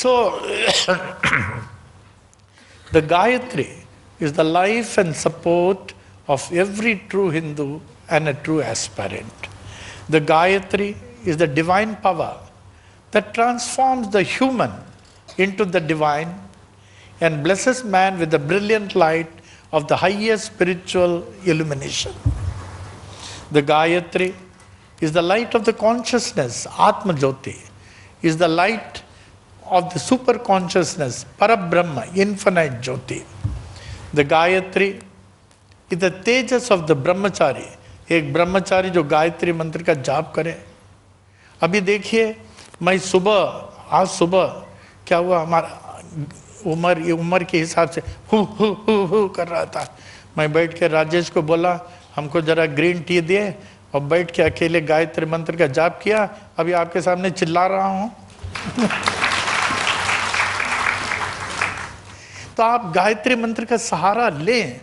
So, the Gayatri is the life and support of every true Hindu and a true aspirant. The Gayatri is the divine power that transforms the human into the divine and blesses man with the brilliant light of the highest spiritual illumination. The Gayatri is the light of the consciousness, Atma Jyoti, is the light of the super consciousness, Parabrahma, infinite Jyoti. The Gayatri is the tejas of the brahmachari. एक ब्रह्मचारी जो गायत्री मंत्र का जाप करे. अभी देखिए, मैं आज सुबह क्या हुआ, हमारा उम्र के हिसाब से हु कर रहा था. मैं बैठ के राजेश को बोला हमको जरा ग्रीन टी दिए और बैठ के अकेले गायत्री मंत्र का जाप किया. अभी आपके सामने चिल्ला रहा हूं. तो आप गायत्री मंत्र का सहारा लें.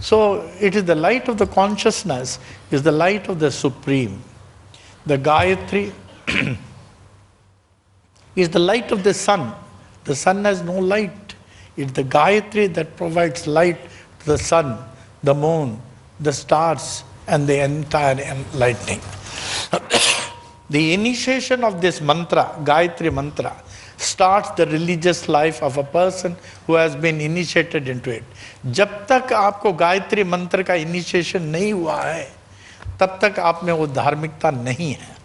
So it is the light of the consciousness, is the light of the Supreme. The Gayatri is the light of the sun. The sun has no light. It's the Gayatri that provides light to the sun, the moon, the stars, and the entire enlightening. The initiation of this mantra, Gayatri mantra, starts the religious life of a person who has been initiated into it. जब तक आपको गायत्री मंत्र का initiation नहीं हुआ है, तब तक आप में वो धार्मिकता नहीं है.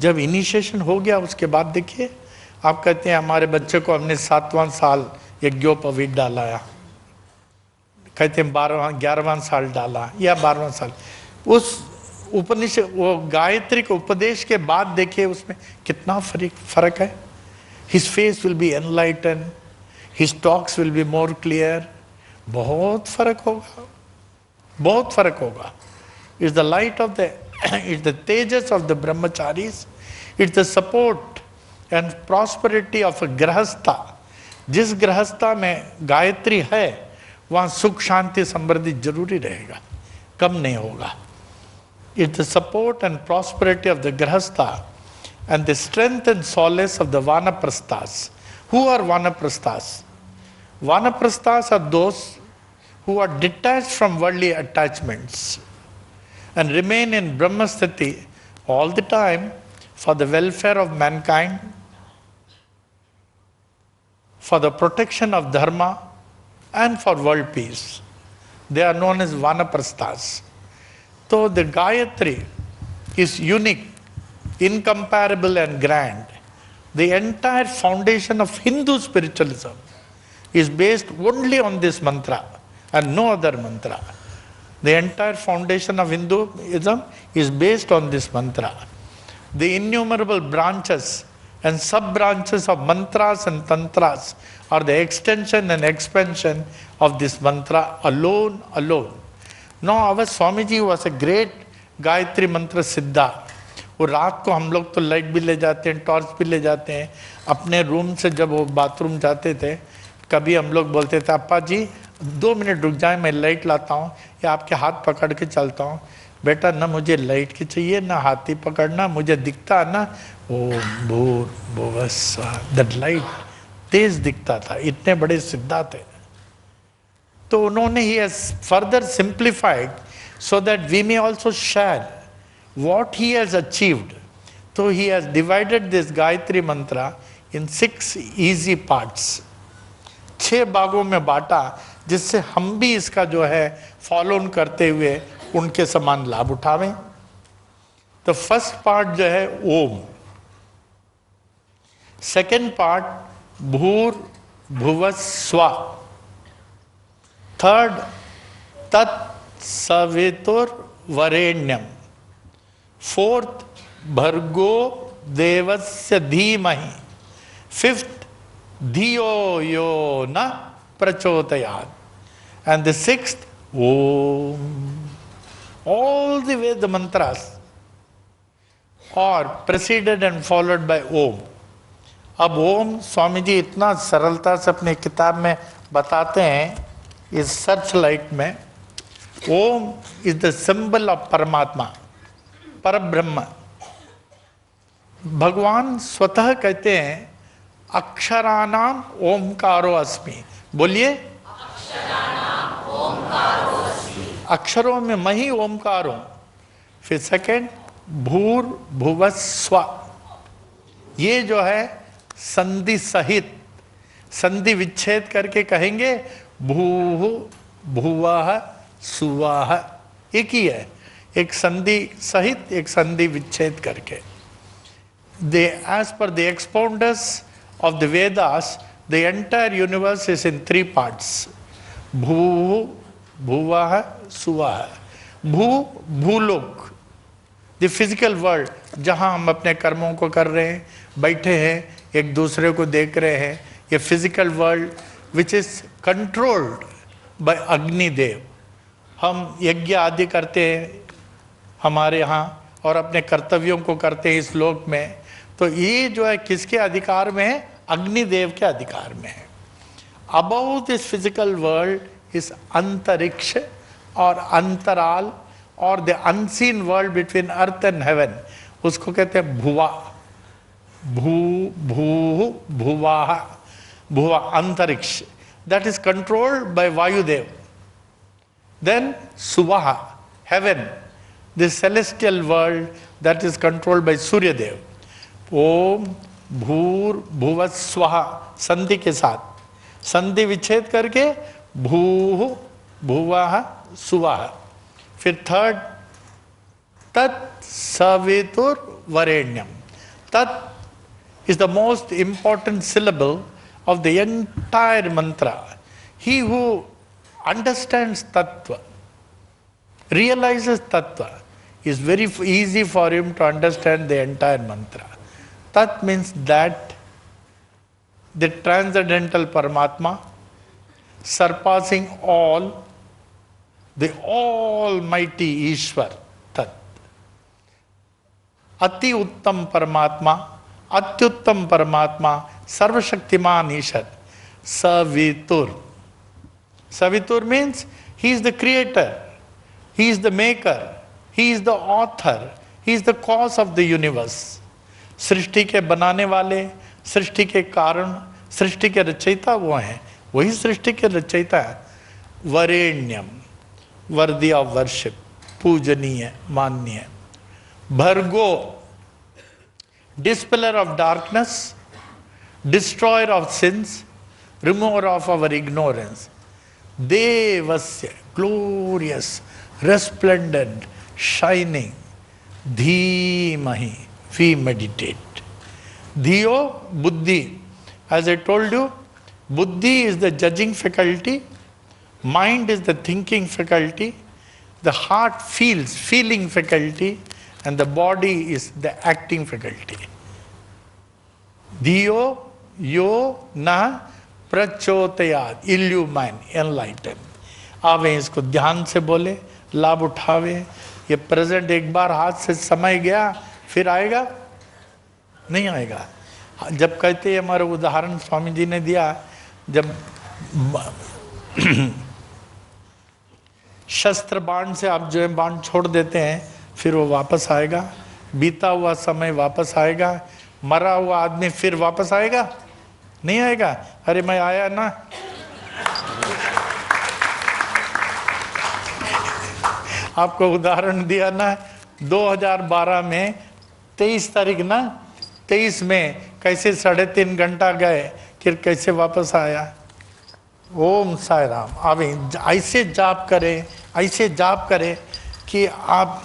जब इनिशिएशन हो गया उसके बाद देखिए, आप कहते हैं हमारे बच्चे को हमने 7वां साल यज्ञोपवीत डाला, कहते हैं 11वां साल डाला या 12वां साल. उस उपनिषद, वो गायत्री के उपदेश के बाद देखिए उसमें कितना फर्क है. His face will be enlightened, his talks will be more clear. बहुत फर्क होगा, बहुत फर्क होगा. It's the light of the, it's the tejas of the brahmacharis. It's the support and prosperity of a grahastha. जिस गृहस्था में गायत्री है, वहाँ सुख शांति समृद्धि जरूरी रहेगा, कम नहीं होगा. It's the support and prosperity of the grahastha and the strength and solace of the vanaprasthas. Who are vanaprasthas? Vanaprasthas are those who are detached from worldly attachments and remain in Brahmasthiti all the time for the welfare of mankind, for the protection of dharma, and for world peace. They are known as Vanaprasthas. So the Gayatri is unique, incomparable and grand. The entire foundation of Hindu spiritualism is based only on this mantra and no other mantra. The entire foundation of Hinduism is based on this mantra. The innumerable branches and sub-branches of mantras and tantras are the extension and expansion of this mantra alone. Now our Swamiji was a great Gayatri mantra siddha. वो रात को हम लोग तो light भी ले जाते हैं, टॉर्च भी ले जाते हैं. अपने रूम से जब वो बाथरूम जाते थे, कभी हम लोग बोलते थे अप्पा जी 2 मिनट रुक जाए, मैं लाइट लाता हूँ या आपके हाथ पकड़ के चलता हूँ. बेटा ना मुझे लाइट की चाहिए ना हाथी पकड़ना, मुझे दिखता है ना ओम भूर्भुवः स्वः. दैट लाइट तेज दिखता था, इतने बड़े सिद्धा थे. तो उन्होंने ही further simplified so that we may also share what he has achieved. So he has divided this Gayatri mantra in 6 easy parts. 6 भागों में बांटा, जिससे हम भी इसका जो है फॉलो ऑन करते हुए उनके समान लाभ उठावें. तो फर्स्ट पार्ट जो है ओम, सेकेंड पार्ट भूर भुवः स्वः, थर्ड तत् सवितुर वरेण्यम, फोर्थ भर्गो देवस्य धीमहि, फिफ्थ धियो यो न प्रचोदयात्, and the sixth Om. All the way the mantras are preceded and followed by Om. अब ओम स्वामी जी इतना सरलता से अपने किताब में बताते हैं, इस सर्च लाइट में. ओम इज द सिंबल ऑफ परमात्मा, परब्रह्म. भगवान स्वतः कहते हैं अक्षराणाम ओमकारो अस्मि। बोलिए, अक्षरों में मैं ही ओमकार हूं। फिर सेकंड, भूर भुवस्व, ये जो है संधि सहित, संधि विच्छेद करके कहेंगे भू भुवः सुवः, एक ही है, एक संधि सहित एक संधि विच्छेद करके। They as per the expounders of the Vedas the entire universe is in 3 parts, भू भुवः सुवः। भू, भूलोक, द फिजिकल वर्ल्ड, जहां हम अपने कर्मों को कर रहे हैं, बैठे हैं, एक दूसरे को देख रहे हैं, ये physical world which is controlled by Agnidev. हम यज्ञ आदि करते हैं हमारे यहाँ और अपने कर्तव्यों को करते हैं इस लोक में, तो ये जो है किसके अधिकार में है? अग्निदेव के अधिकार में है। Above this physical world is अंतरिक्ष और अंतराल और the unseen world between earth and heaven, उसको कहते हैं भुवा, भू भू भुवा, भुवा अंतरिक्ष, that is controlled by Vayudev. Then Suvaha, heaven, the celestial world that is controlled by Surya Dev. Om भूर भुव स्वाहा, संधि के साथ, संधि विच्छेद करके भू भुवः सुवः। फिर थर्ड, तत् सवितुर्वरेण्यम। तत् is the most important syllable of the entire mantra. He who understands tattva, realizes tattva, is very easy for him to understand the entire mantra. Tat means that, the transcendental Paramatma, surpassing all, the almighty Ishwar, Tat. Ati Uttam Paramatma, Atyuttam Paramatma, Sarvashaktiman Ishar, Savitur. Savitur means he is the creator, he is the maker, he is the author, he is the cause of the universe. सृष्टि के बनाने वाले, सृष्टि के कारण, सृष्टि के रचयिता वो हैं, वही सृष्टि के रचयिता है। वरेण्यम, वर्दी ऑफ वर्शिप, पूजनीय, माननीय। भर्गो, dispeller of darkness, destroyer of sins, remover of our ignorance. Devasya, glorious, resplendent, shining. Dhimahi, we meditate. Dhiyo, buddhi. As I told you, buddhi is the judging faculty, mind is the thinking faculty, the heart feels, feeling faculty, and the body is the acting faculty. Dhiyo यो न प्रचोदयात्, illumine, enlighten. आवे इसको ध्यान से बोले, लाभ उठावे। ये प्रेजेंट एक बार हाथ से समय गया, फिर आएगा नहीं आएगा। जब कहते हैं, हमारा उदाहरण स्वामी जी ने दिया, जब शस्त्र बाण से आप जो है बाण छोड़ देते हैं, फिर वो वापस आएगा। बीता हुआ समय वापस आएगा, मरा हुआ आदमी फिर वापस आएगा नहीं आएगा। अरे मैं आया ना, आपको उदाहरण दिया ना, 2012 में 23 तारीख ना, 23 में कैसे 3.5 घंटा गए, फिर कैसे वापस आया। ओम साई राम। अब ऐसे जाप करें, ऐसे जाप करें कि आप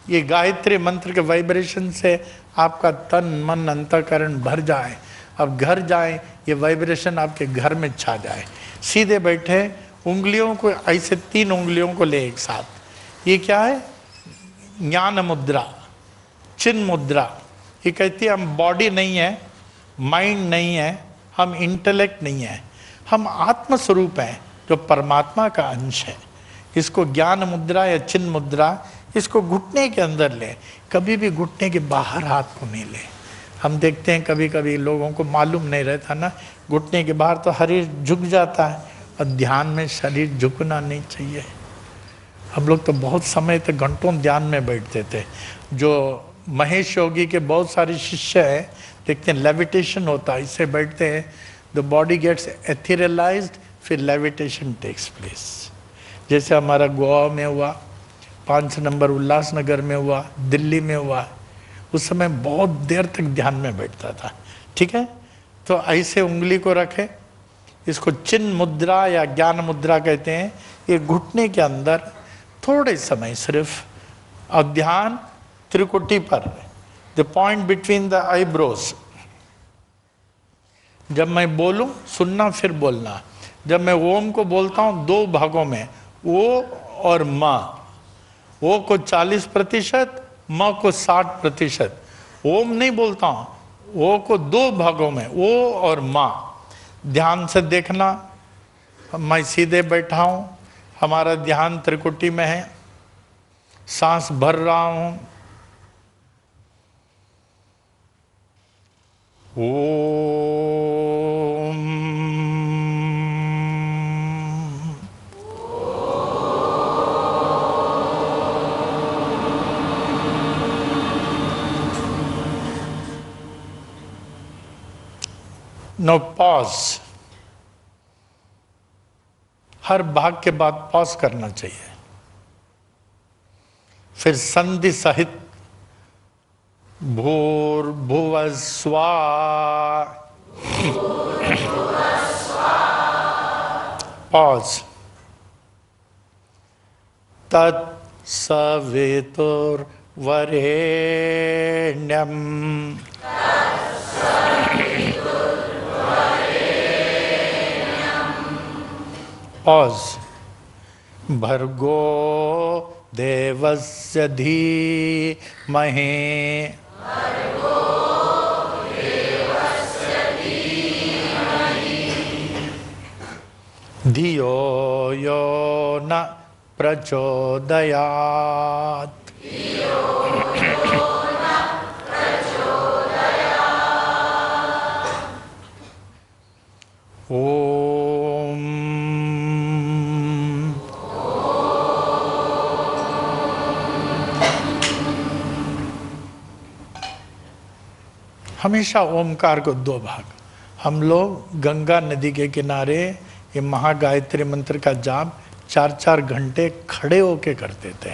ये गायत्री मंत्र के वाइब्रेशन से आपका तन मन अंतःकरण भर जाए। अब घर जाए, ये वाइब्रेशन आपके घर में छा जाए। सीधे बैठे, उंगलियों को ऐसे 3 उंगलियों को ले एक साथ। ये क्या है? ज्ञान मुद्रा, चिन्ह मुद्रा। ये कहती है हम बॉडी नहीं है, माइंड नहीं है, हम इंटेलेक्ट नहीं है, हम आत्म स्वरूप हैं जो परमात्मा का अंश है। इसको ज्ञान मुद्रा या चिन्ह मुद्रा, इसको घुटने के अंदर ले, कभी भी घुटने के बाहर हाथ को नहीं ले। हम देखते हैं कभी कभी लोगों को मालूम नहीं रहता ना, घुटने के बाहर तो शरीर झुक जाता है, और ध्यान में शरीर झुकना नहीं चाहिए। हम लोग तो बहुत समय तक घंटों ध्यान में बैठते थे। जो महेश योगी के बहुत सारे शिष्य हैं, देखते हैं लेविटेशन होता है, इससे बैठते हैं, द बॉडी गेट्स एथेरियलाइज्ड, फिर लेविटेशन टेक्स प्लेस। जैसे हमारा गोवा में हुआ, 5 नंबर उल्लासनगर में हुआ, दिल्ली में हुआ, उस समय बहुत देर तक ध्यान में बैठता था। ठीक है, तो ऐसे उंगली को रखे, इसको चिन्ह मुद्रा या ज्ञान मुद्रा कहते हैं। ये घुटने के अंदर थोड़े समय सिर्फ, और ध्यान त्रिकुटी पर, the point between the eyebrows. जब मैं बोलूं सुनना, फिर बोलना। जब मैं ओम को बोलता हूं 2 भागों में, ओ और माँ। ओ को 40%, माँ को 60%। ओम नहीं बोलता हूं, ओ को 2 भागों में, ओ और माँ। ध्यान से देखना, मैं सीधे बैठा हूं, हमारा ध्यान त्रिकुटी में है, सांस भर रहा हूं, ओम। नो पॉज, हर भाग के बाद पॉज करना चाहिए। फिर संधि सहित भूर्भुवः स्वः, पॉज। तत्सवितुर्वरेण्यं पॉज। भर्गो देवस्य धीमहि धियो यो न प्रचोदयात्। ओम। हमेशा ओमकार को 2 भाग। हम लोग गंगा नदी के किनारे ये महागायत्री मंत्र का जाप 4-4 घंटे खड़े होके करते थे।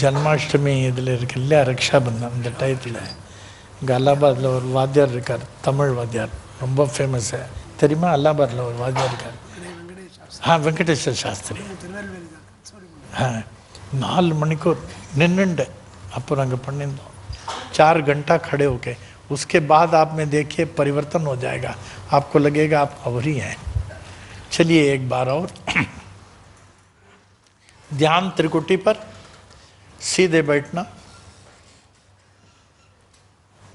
जन्माष्टमी ಇದರಲ್ಲಿ ரக்ஷாபந்தம் இந்த டயத்தில் அலகாபாத்ல ஒரு வாத்தியார் இருக்கார், தமிழ் வாத்தியார், ரொம்ப ஃபேமஸ். தெரியுமா? அலகாபாத்ல ஒரு வாத்தியார் இருக்கார். வெங்கடேஸ்வர் சாஸ்திரி. 4 மணிக்கு நின்னுண்டு அப்புறம் அங்கே பண்ணியிருந்தோம், 4 घंटा खड़े होके। उसके बाद आप में देखिए परिवर्तन हो जाएगा, आपको लगेगा आप अवरी हैं। चलिए एक बार और ध्यान त्रिकुटी पर, सीधे बैठना।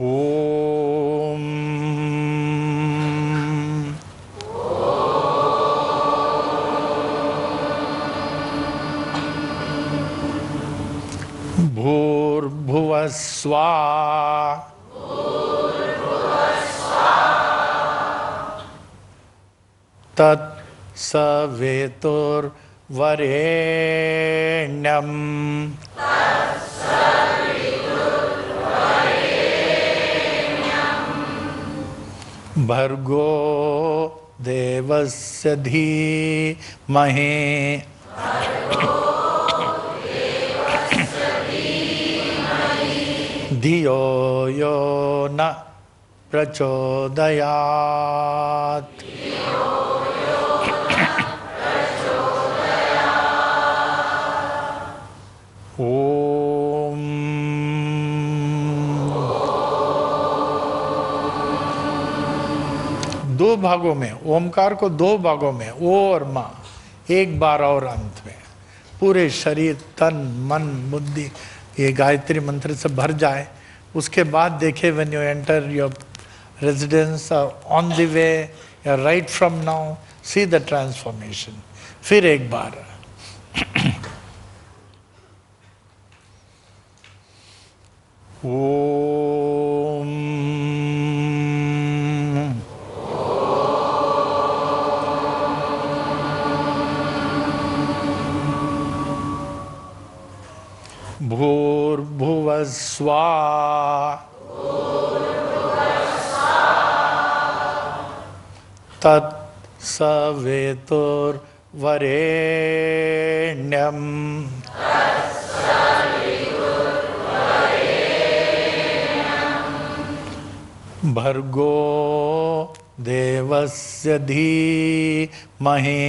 ओम। भूर्भुवः स्वः, तत्सवितुर्वरेण्यं भर्गो देवस्य धीमहि धियो यो न प्रचोदयात्। ओम। दो भागों में, ओमकार को 2 भागों में, ओ और माँ। एक बार और अंत में पूरे शरीर, तन, मन, बुद्धि ये गायत्री मंत्र से भर जाए। उसके बाद देखे when you enter your residence on the way या right from now, see the transformation. फिर एक बार ओम। भूर्भुवः स्वः, तत्सवितुर्वरेण्यं भर्गो देवस्य धीमहि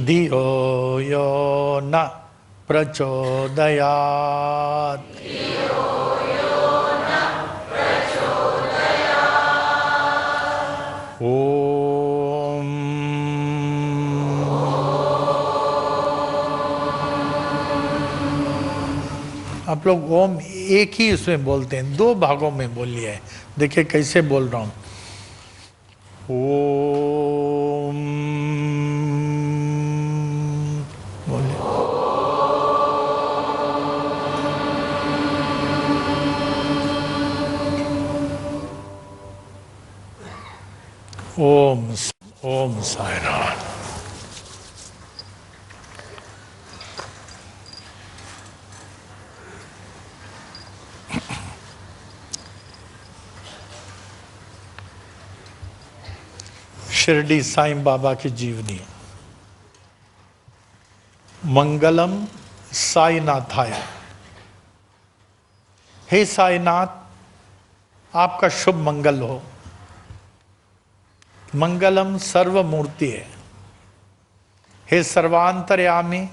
धियो यो न प्रचोदयात्। ओम। आप लोग ओम एक ही उसमें बोलते हैं, दो भागों में बोलिए। देखिए कैसे बोल रहा हूं। ओम बोलिए। ओम ओम साई राम। शिरडी साईं बाबा की जीवनी। मंगलम साईनाथाय। हे साईनाथ, आपका शुभ मंगल हो। मंगलम सर्वमूर्ति है। हे सर्वांतर्यामी,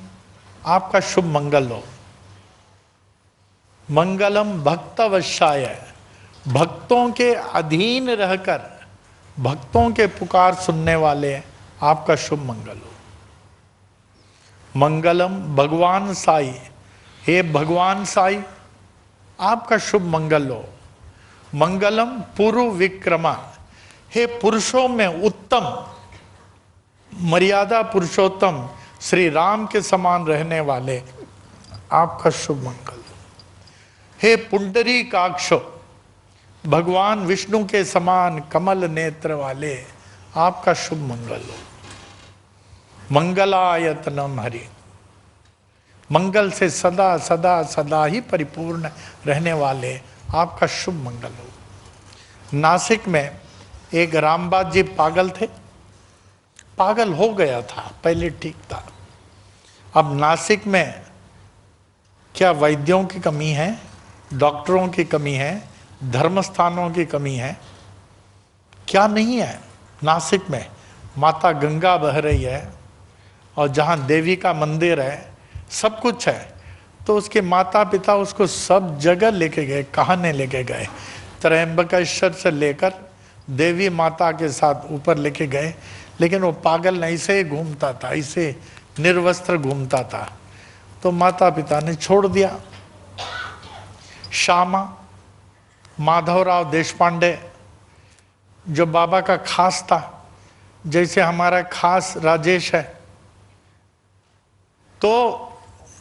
आपका शुभ मंगल हो। मंगलम भक्तवशाय, भक्तों के अधीन रहकर भक्तों के पुकार सुनने वाले, आपका शुभ मंगल हो। मंगलम भगवान साई, हे भगवान साई, आपका शुभ मंगल हो। मंगलम पुरु विक्रमा, हे पुरुषों में उत्तम, मर्यादा पुरुषोत्तम श्री राम के समान रहने वाले, आपका शुभ मंगल हो। हे पुंडरीकाक्षो, भगवान विष्णु के समान कमल नेत्र वाले, आपका शुभ मंगल हो। मंगलायतनम हरि, मंगल से सदा सदा सदा ही परिपूर्ण रहने वाले, आपका शुभ मंगल हो। नासिक में एक रामबाज जी पागल थे, पागल हो गया था, पहले ठीक था। अब नासिक में क्या वैद्यों की कमी है, डॉक्टरों की कमी है, धर्म स्थानों की कमी है? क्या नहीं है। नासिक में माता गंगा बह रही है और जहाँ देवी का मंदिर है, सब कुछ है। तो उसके माता पिता उसको सब जगह लेके गए। कहाँ लेके गए? त्रयंबकेश्वर से लेकर देवी माता के साथ ऊपर लेके गए, लेकिन वो पागल ऐसे ही घूमता था, ऐसे निर्वस्त्र घूमता था। तो माता पिता ने छोड़ दिया। श्यामा माधवराव देशपांडे, जो बाबा का खास था, जैसे हमारा खास राजेश है, तो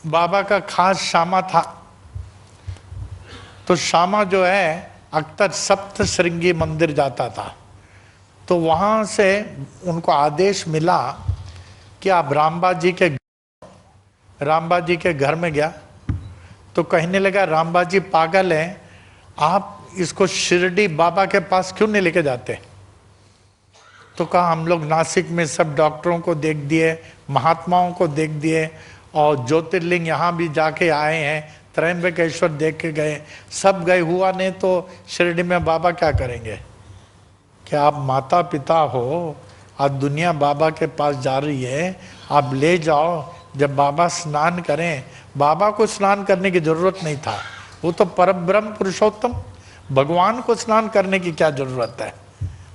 बाबा का खास श्यामा था। तो श्यामा जो है अक्सर सप्त श्रृंगी मंदिर जाता था। तो वहाँ से उनको आदेश मिला कि आप रामबा जी के घर में गया। तो कहने लगा, रामबा जी पागल हैं, आप इसको शिरडी बाबा के पास क्यों नहीं लेके जाते? तो कहा, हम लोग नासिक में सब डॉक्टरों को देख दिए, महात्माओं को देख दिए, और ज्योतिर्लिंग यहाँ भी जाके आए हैं, त्रयंबकेश्वर देख के गए, सब गए, हुआ नहीं तो शिरडी में बाबा क्या करेंगे? क्या आप माता पिता हो, आज दुनिया बाबा के पास जा रही है, आप ले जाओ। जब बाबा स्नान करें, बाबा को स्नान करने की जरूरत नहीं था, वो तो परब्रह्म पुरुषोत्तम, भगवान को स्नान करने की क्या जरूरत है?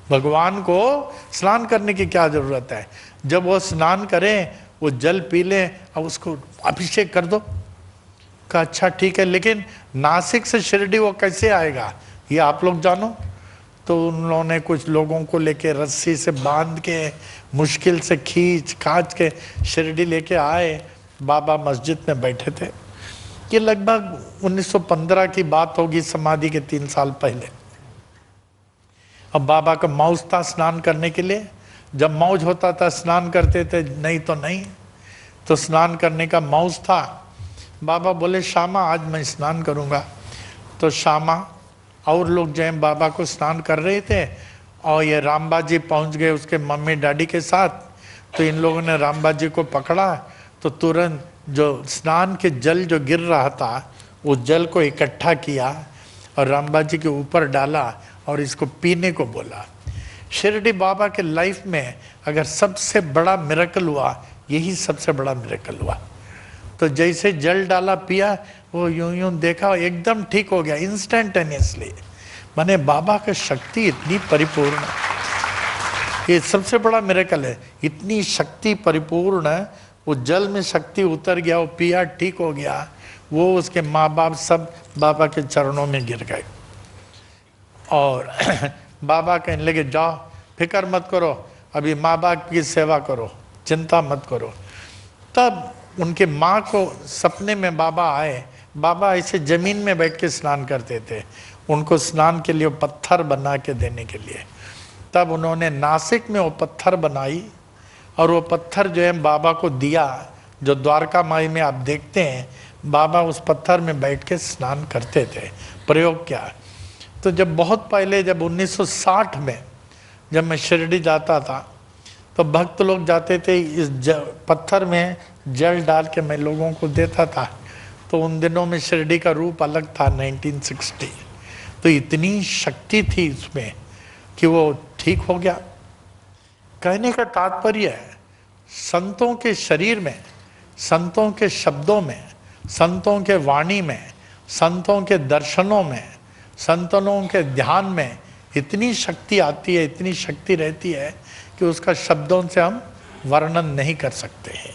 भगवान को स्नान करने की क्या जरूरत है? जब वो स्नान करें, वो जल पी लें और उसको अभिषेक कर दो। कहा, अच्छा ठीक है, लेकिन नासिक से शिरडी वो कैसे आएगा, ये आप लोग जानो। तो उन्होंने कुछ लोगों को लेके रस्सी से बांध के मुश्किल से खींच खाच के शिरडी लेके आए। बाबा मस्जिद में बैठे थे। ये लगभग 1915 की बात होगी, समाधि के 3 साल पहले। अब बाबा का मौज था स्नान करने के लिए। जब मौज होता था स्नान करते थे, नहीं तो नहीं। तो स्नान करने का मौज था। बाबा बोले, श्यामा आज मैं स्नान करूँगा। तो श्यामा और लोग जो है बाबा को स्नान कर रहे थे, और ये रामबा जी पहुंच गए उसके मम्मी डैडी के साथ। तो इन लोगों ने रामबा जी को पकड़ा, तो तुरंत जो स्नान के जल जो गिर रहा था उस जल को इकट्ठा किया और रामबा जी के ऊपर डाला और इसको पीने को बोला। शिरडी बाबा के लाइफ में अगर सबसे बड़ा मिरेकल हुआ, यही सबसे बड़ा मिरेकल हुआ। तो जैसे जल डाला पिया, वो यूं यूं देखा एकदम ठीक हो गया इंस्टेंटेनियसली। माने बाबा की शक्ति इतनी परिपूर्ण, ये सबसे बड़ा मिरेकल है। इतनी शक्ति परिपूर्ण, वो जल में शक्ति उतर गया, वो पिया ठीक हो गया। वो उसके माँ बाप सब बाबा के चरणों में गिर गए और बाबा कहने लगे जाओ फिक्र मत करो, अभी माँ बाप की सेवा करो, चिंता मत करो। तब उनके माँ को सपने में बाबा आए। बाबा ऐसे जमीन में बैठ के स्नान करते थे, उनको स्नान के लिए पत्थर बना के देने के लिए। तब उन्होंने नासिक में वो पत्थर बनाई और वो पत्थर जो है बाबा को दिया। जो द्वारका माई में आप देखते हैं बाबा उस पत्थर में बैठ के स्नान करते थे, प्रयोग किया। तो जब बहुत पहले, जब 1960 में जब मैं शिरडी जाता था, तो भक्त लोग जाते थे, इस पत्थर में जल डाल के मैं लोगों को देता था। तो उन दिनों में शिरडी का रूप अलग था, 1960। तो इतनी शक्ति थी इसमें कि वो ठीक हो गया। कहने का तात्पर्य है, संतों के शरीर में, संतों के शब्दों में, संतों के वाणी में, संतों के दर्शनों में, संतों के ध्यान में इतनी शक्ति आती है, इतनी शक्ति रहती है कि उसका शब्दों से हम वर्णन नहीं कर सकते हैं।